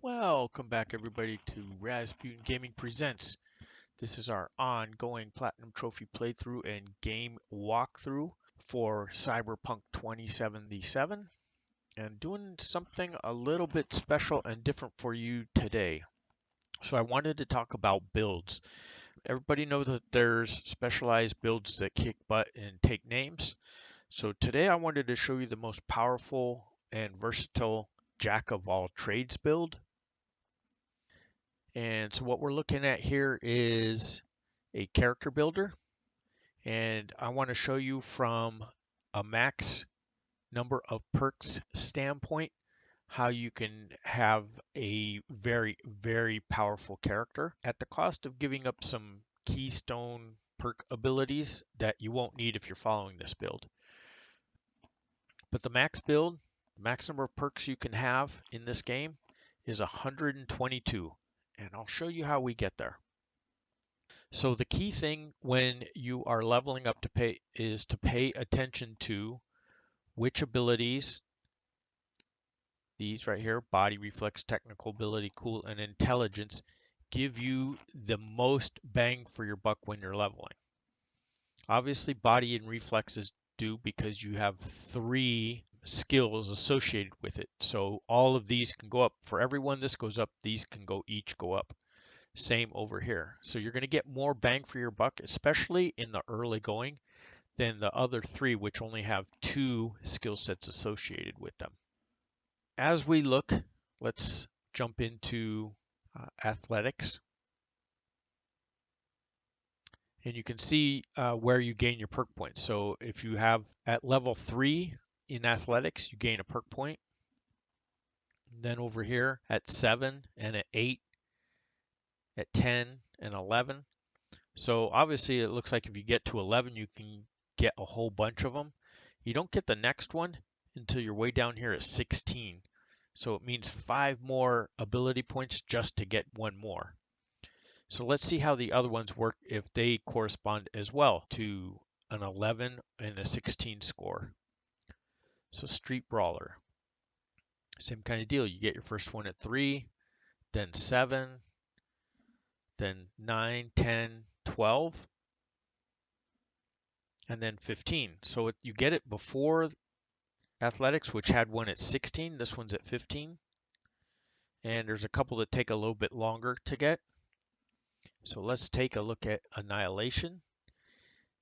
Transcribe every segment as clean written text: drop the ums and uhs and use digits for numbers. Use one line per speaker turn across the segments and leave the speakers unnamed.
Welcome back everybody to Rasputin Gaming Presents. This is our ongoing Platinum Trophy playthrough and game walkthrough for Cyberpunk 2077 and doing something a little bit special and different for you today. So I wanted to talk about builds. Everybody knows that there's specialized builds that kick butt and take names. So today I wanted to show you the most powerful and versatile jack of all trades build. And so what we're looking at here is a character builder. And I want to show you from a max number of perks standpoint how you can have a very, very powerful character at the cost of giving up some keystone perk abilities that you won't need if you're following this build. But the max build, max number of perks you can have in this game is 122. And I'll show you how we get there. So the key thing when you are leveling up to pay is to pay attention to which abilities, these right here, body, reflex, technical ability, cool, and intelligence, give you the most bang for your buck when you're leveling. Obviously, body and reflexes do because you have 3 skills associated with it. So all of these can go up. For every one this goes up, these can each go up. Same over here. So you're going to get more bang for your buck, especially in the early going, than the other 3, which only have 2 skill sets associated with them. As we look, let's jump into athletics. And you can see where you gain your perk points. So if you have at level 3 in athletics, you gain a perk point. Then over here at 7 and at 8, at 10 and 11. So obviously it looks like if you get to 11, you can get a whole bunch of them. You don't get the next one until you're way down here at 16. So it means 5 more ability points just to get 1 more. So let's see how the other ones work if they correspond as well to an 11 and a 16 score. So Street Brawler, same kind of deal. You get your first one at 3, then 7, then 9, 10, 12, and then 15. So you get it before athletics, which had one at 16. This one's at 15. And there's a couple that take a little bit longer to get. So let's take a look at Annihilation.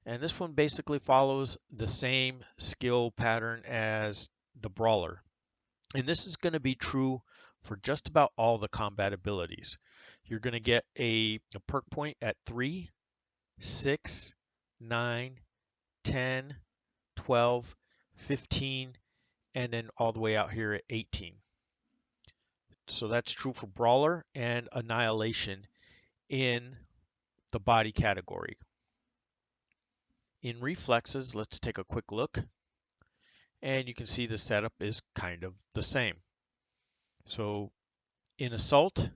And this one basically follows the same skill pattern as the Brawler. And this is going to be true for just about all the combat abilities. You're going to get a perk point at 3, 6, 9, 10, 12, 15, and then all the way out here at 18. So that's true for Brawler and Annihilation in the body category. In Reflexes, let's take a quick look. And you can see the setup is kind of the same. So in Assault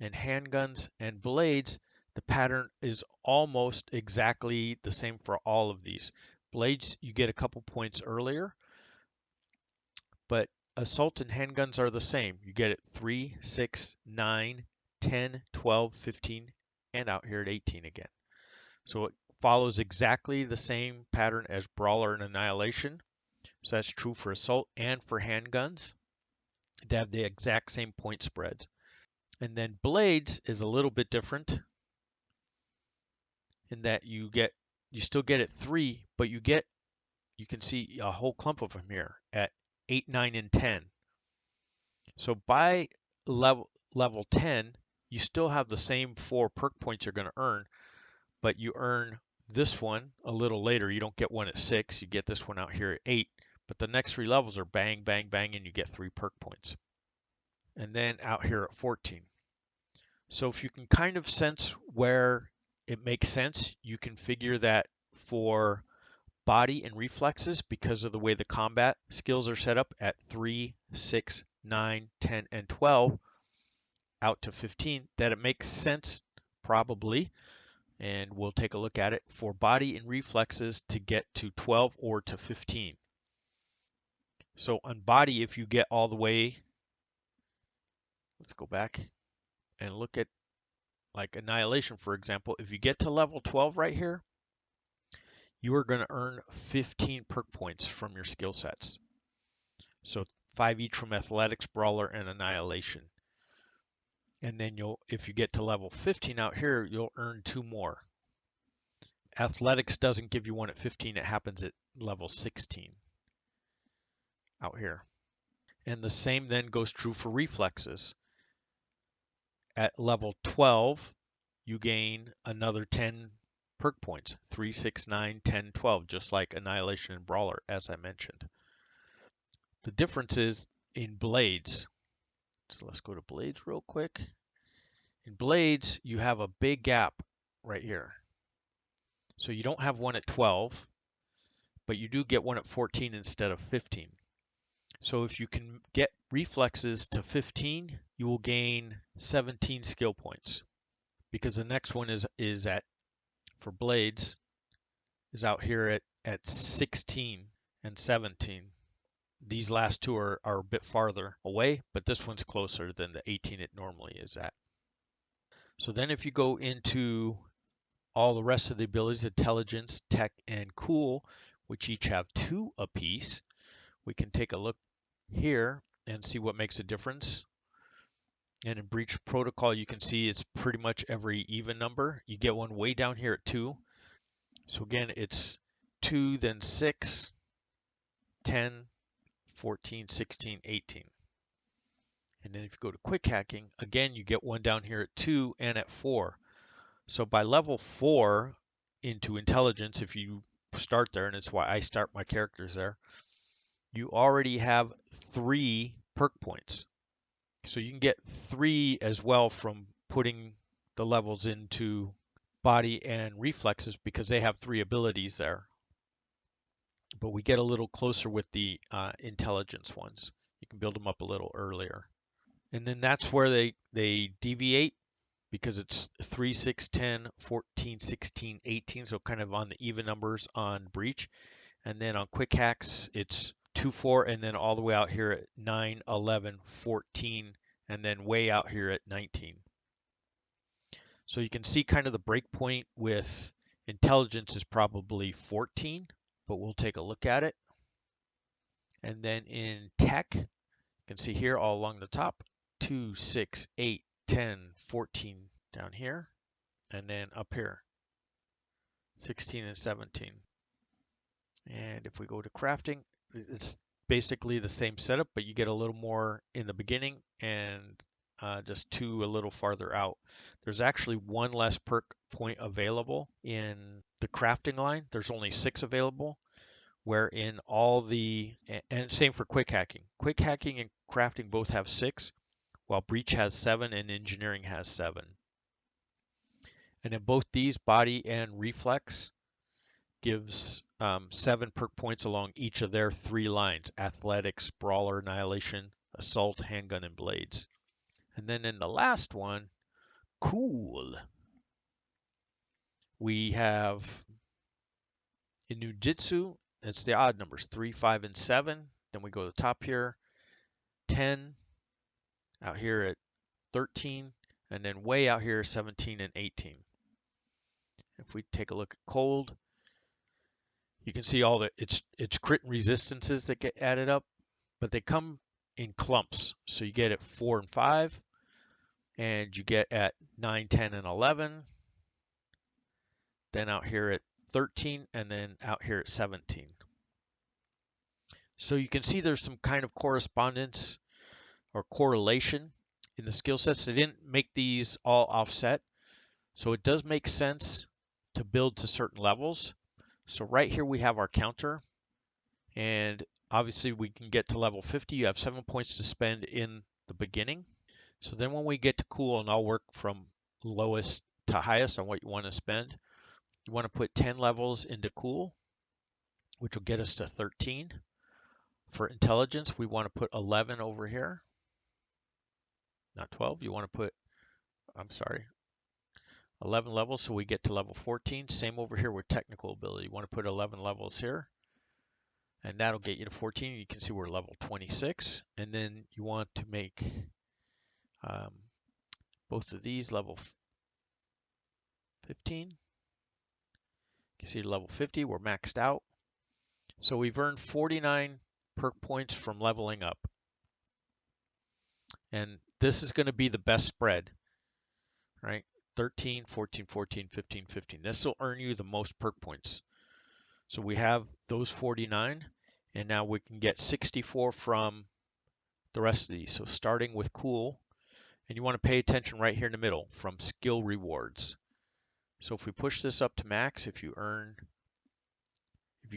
and Handguns and Blades, the pattern is almost exactly the same for all of these. Blades, you get a couple points earlier, but Assault and Handguns are the same. You get it 3, 6, 9, 10, 12, 15, and out here at 18 again. So it follows exactly the same pattern as Brawler and Annihilation. So that's true for Assault and for Handguns. They have the exact same point spreads. And then Blades is a little bit different in that you still get it 3, but you can see a whole clump of them here at 8, 9, and 10. So by level 10, you still have the same 4 perk points you're going to earn, but you earn this one a little later. You don't get one at 6, you get this one out here at 8, but the next 3 levels are bang, bang, bang, and you get 3 perk points. And then out here at 14. So if you can kind of sense where it makes sense, you can figure that for body and reflexes, because of the way the combat skills are set up at 3, 6, 9, 10, and 12 out to 15, that it makes sense probably, and we'll take a look at it, for body and reflexes to get to 12 or to 15. So on body, if you get all the way Let's go back and look at like Annihilation, for example. If you get to level 12 right here, you are going to earn 15 perk points from your skill sets. So 5 each from Athletics, Brawler, and Annihilation. And then if you get to level 15 out here, you'll earn 2 more. Athletics doesn't give you one at 15, it happens at level 16 out here. And the same then goes true for Reflexes. At level 12, you gain another 10 perk points, 3, 6, 9, 10, 12, just like Annihilation and Brawler, as I mentioned. The difference is in Blades. So let's go to Blades real quick. In Blades, you have a big gap right here. So you don't have one at 12, but you do get one at 14 instead of 15. So if you can get Reflexes to 15, you will gain 17 skill points. Because the next one is at, for Blades, is out here at 16 and 17. These last two are a bit farther away, but this one's closer than the 18 it normally is at. So then if you go into all the rest of the abilities, Intelligence, Tech, and Cool, which each have 2 apiece, we can take a look here and see what makes a difference. And in Breach Protocol, you can see it's pretty much every even number. You get one way down here at 2. So again, it's 2, then 6, 10, 14, 16, 18. And then if you go to Quick Hacking, again, you get one down here at 2 and at 4. So by level 4 into Intelligence, if you start there, and it's why I start my characters there, you already have 3 perk points. So you can get 3 as well from putting the levels into Body and Reflexes because they have 3 abilities there. But we get a little closer with the Intelligence ones. You can build them up a little earlier. And then that's where they deviate because it's 3, 6, 10, 14, 16, 18. So kind of on the even numbers on Breach. And then on Quick Hacks, it's 2, 4, and then all the way out here at 9, 11, 14, and then way out here at 19. So you can see kind of the breakpoint with Intelligence is probably 14, but we'll take a look at it. And then in Tech, you can see here all along the top, 2, 6, 8, 10, 14 down here, and then up here, 16 and 17. And if we go to crafting, it's basically the same setup, but you get a little more in the beginning and just 2 a little farther out. There's actually 1 less perk point available in the crafting line. There's only 6 available, where in all the, and same for quick hacking. Quick hacking and crafting both have 6, while breach has 7 and engineering has 7. And in both these, body and reflex gives 7 perk points along each of their 3 lines: athletics, brawler, annihilation, assault, handgun, and blades. And then in the last one, cool, we have in Nujitsu, it's the odd numbers, 3, 5, and 7. Then we go to the top here, 10, out here at 13, and then way out here, 17 and 18. If we take a look at cold, you can see all the it's crit resistances that get added up, but they come in clumps. So you get at 4 and 5, and you get at 9, 10, and 11, then out here at 13, and then out here at 17. So you can see there's some kind of correspondence or correlation in the skill sets. They didn't make these all offset, so it does make sense to build to certain levels. So right here we have our counter, and obviously we can get to level 50. You have 7 points to spend in the beginning. So then when we get to cool, and I'll work from lowest to highest on what you want to spend, you want to put 10 levels into cool, which will get us to 13. For intelligence, we want to put 11 over here, not 12. You want to put, I'm sorry, 11 levels so we get to level 14. Same over here with technical ability. You want to put 11 levels here, and that'll get you to 14. You can see we're level 26. And then you want to make Um, both of these level 15. You can see level 50, we're maxed out. So we've earned 49 perk points from leveling up. And this is going to be the best spread, right? 13, 14, 14, 15, 15. This will earn you the most perk points. So we have those 49, and now we can get 64 from the rest of these. So starting with cool, and you want to pay attention right here in the middle from skill rewards. So if we push this up to max, if you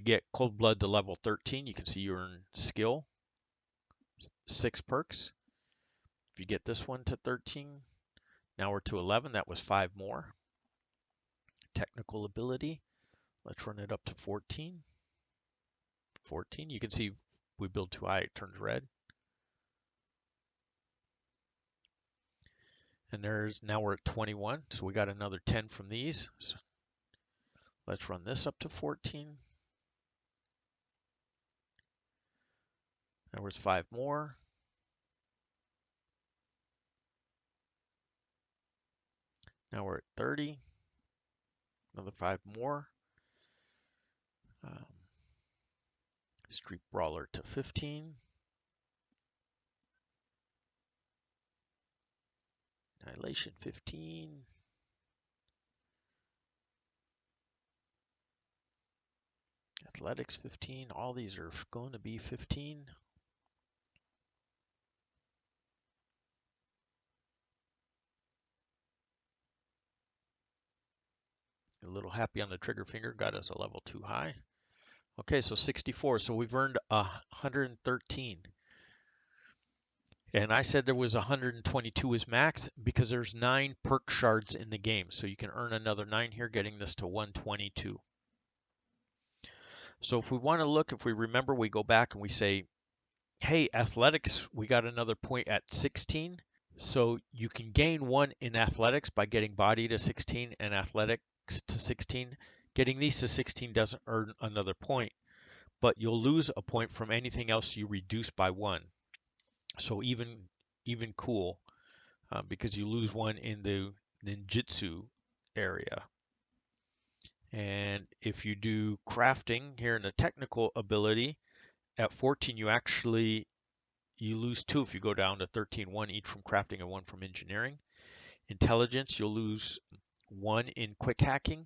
get cold blood to level 13, you can see you earn skill, 6 perks. If you get this one to 13, now we're to 11, that was 5 more. Technical ability, let's run it up to 14. 14, you can see we build too high, it turns red. And now we're at 21, so we got another 10 from these. So let's run this up to 14. Now there's 5 more. Now we're at 30. Another 5 more. Street Brawler to 15. Annihilation 15. Athletics 15. All these are going to be 15. A little happy on the trigger finger, got us a level too high. Okay, so 64. So we've earned 113. And I said there was 122 as max because there's 9 perk shards in the game. So you can earn another 9 here, getting this to 122. So if we want to look, if we remember, we go back and we say, hey, athletics, we got another point at 16. So you can gain 1 in athletics by getting body to 16 and athletics to 16. Getting these to 16 doesn't earn another point, but you'll lose a point from anything else you reduce by 1. So even cool, because you lose 1 in the ninjutsu area. And if you do crafting here in the technical ability, at 14 you lose 2 if you go down to 13, 1 each from crafting and 1 from engineering. Intelligence, you'll lose 1 in quick hacking.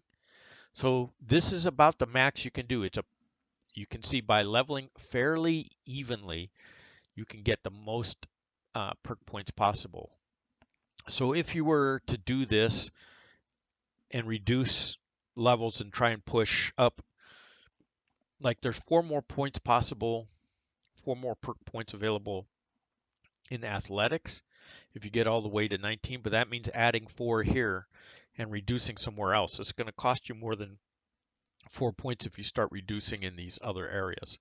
So this is about the max you can do. You can see by leveling fairly evenly, you can get the most perk points possible. So if you were to do this and reduce levels and try and push up, like there's 4 more points possible, 4 more perk points available in athletics if you get all the way to 19, but that means adding 4 here and reducing somewhere else. It's going to cost you more than 4 points if you start reducing in these other areas.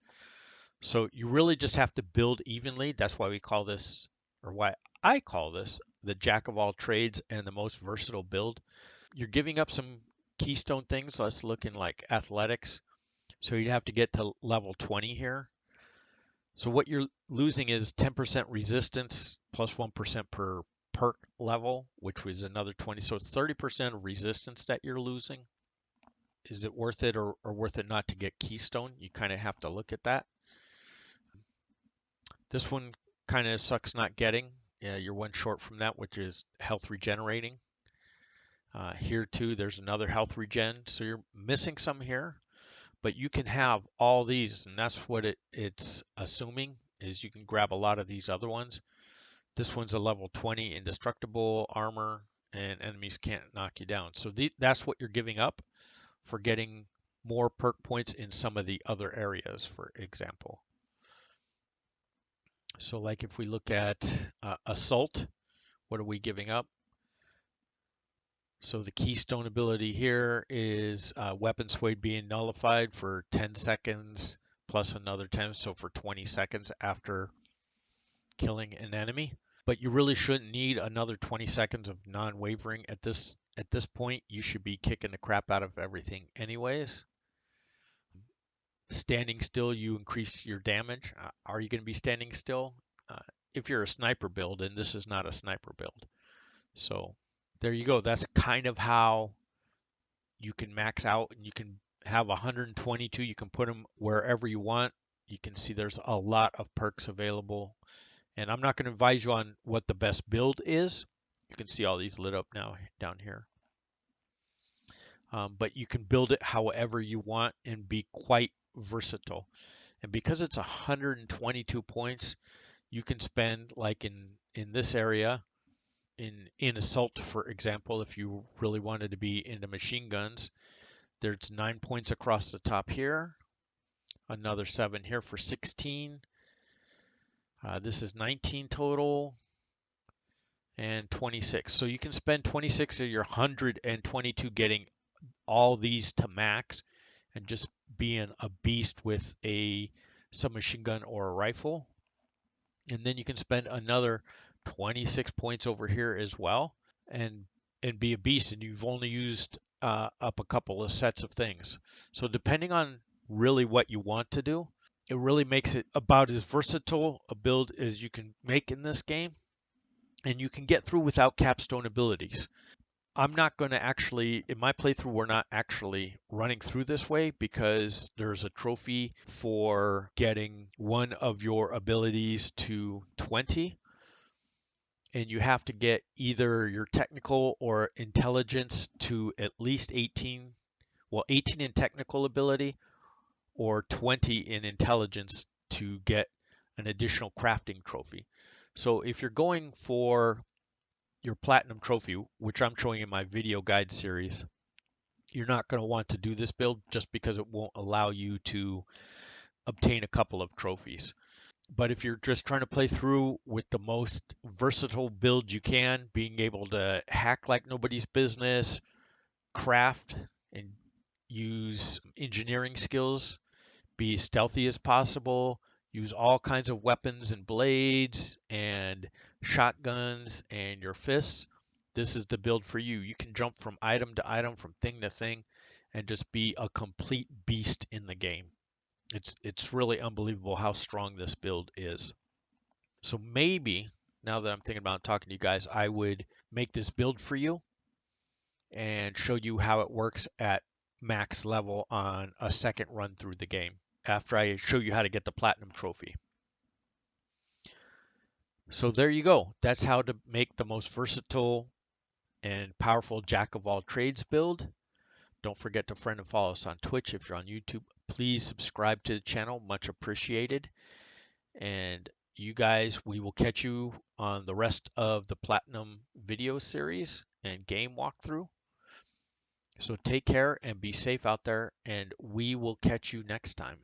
So you really just have to build evenly. That's why we call this, or why I call this, the jack of all trades and the most versatile build. You're giving up some keystone things. Let's look in like athletics. So you'd have to get to level 20 here. So what you're losing is 10% resistance plus 1% per perk level, which was another 20. So it's 30% of resistance that you're losing. Is it worth it or worth it not to get keystone? You kind of have to look at that. This one kind of sucks not getting. Yeah, you're 1 short from that, which is health regenerating. Here too, there's another health regen. So you're missing some here, but you can have all these, and that's what it's assuming is you can grab a lot of these other ones. This one's a level 20 indestructible armor, and enemies can't knock you down. So that's what you're giving up for getting more perk points in some of the other areas, for example. So like if we look at assault, what are we giving up? So the keystone ability here is weapon sway being nullified for 10 seconds plus another 10, so for 20 seconds after killing an enemy. But you really shouldn't need another 20 seconds of non-wavering at this point. You should be kicking the crap out of everything anyways. Standing still, you increase your damage. Are you going to be standing still? if you're a sniper build, and this is not a sniper build. So there you go. That's kind of how you can max out, and you can have 122. You can put them wherever you want. You can see there's a lot of perks available. And I'm not going to advise you on what the best build is. You can see all these lit up now down here. But you can build it however you want and be quite versatile. And because it's 122 points, you can spend, like in this area, in assault, for example, if you really wanted to be into machine guns, there's 9 points across the top here, another 7 here for 16. This is 19 total, and 26. So you can spend 26 of your 122 getting all these to max and just being a beast with a submachine gun or a rifle. And then you can spend another 26 points over here as well and be a beast, and you've only used up a couple of sets of things. So depending on really what you want to do, it really makes it about as versatile a build as you can make in this game, and you can get through without capstone abilities. I'm not going to actually, in my playthrough, we're not actually running through this way because there's a trophy for getting one of your abilities to 20, and you have to get either your technical or intelligence to at least 18, well, 18 in technical ability or 20 in intelligence to get an additional crafting trophy. So if you're going for your platinum trophy, which I'm showing in my video guide series, you're not going to want to do this build just because it won't allow you to obtain a couple of trophies. But if you're just trying to play through with the most versatile build you can, being able to hack like nobody's business, craft and use engineering skills, be stealthy as possible, use all kinds of weapons and blades and shotguns and your fists, this is the build for you. You can jump from item to item, from thing to thing, and just be a complete beast in the game. It's really unbelievable how strong this build is. So maybe, now that I'm thinking about talking to you guys, I would make this build for you and show you how it works at max level on a second run through the game after I show you how to get the platinum trophy. So there you go. That's how to make the most versatile and powerful jack of all trades build. Don't forget to friend and follow us on Twitch. If you're on YouTube, please subscribe to the channel. Much appreciated. And you guys, we will catch you on the rest of the Platinum video series and game walkthrough. So take care and be safe out there, and we will catch you next time.